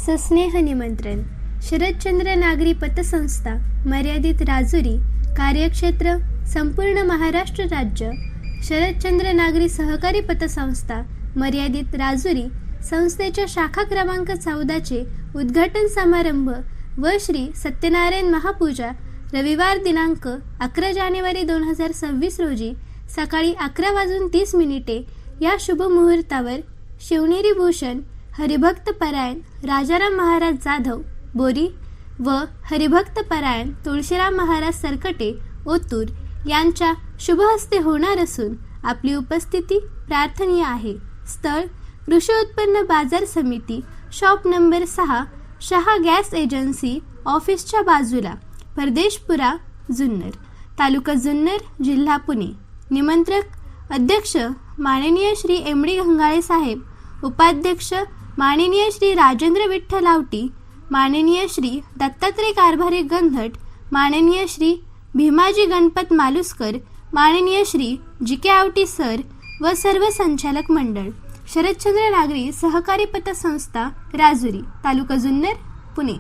सस्नेह निमंत्रण. शरदचंद्र नागरी पतसंस्था मर्यादित राजुरी. कार्यक्षेत्र संपूर्ण महाराष्ट्र राज्य. शरदचंद्र नागरी सहकारी पतसंस्था मर्यादित राजुरी संस्थेच्या शाखा क्रमांक 14चे उद्घाटन समारंभ व श्री सत्यनारायण महापूजा रविवार दिनांक 11 जानेवारी 2026 रोजी सकाळी 11:30 या शुभ मुहूर्तावर शिवनेरी भूषण हरिभक्त परायण राजाराम महाराज जाधव बोरी व हरिभक्त परायण तुळशीराम महाराज सरकटे ओतूर यांच्या शुभ हस्ते होणार असून आपली उपस्थिती प्रार्थनीय आहे. स्थळ कृषी उत्पन्न बाजार समिती, shop number 6, Shah gas agency ऑफिसच्या बाजूला, परदेशपुरा, जुन्नर, तालुका जुन्नर, जिल्हा पुणे. निमंत्रक अध्यक्ष माननीय श्री एम.डी. घंगाळे साहेब, उपाध्यक्ष माननीय श्री राजेंद्र विठ्ठल आवटी, माननीय श्री दत्तात्रय कारभारी गंधट, माननीय श्री भीमाजी गणपत मालुसकर, माननीय श्री जी.के. आवटी सर व सर्व संचालक मंडळ. शरदचंद्र नागरी सहकारी पतसंस्था राजुरी, तालुका जुन्नर, पुणे.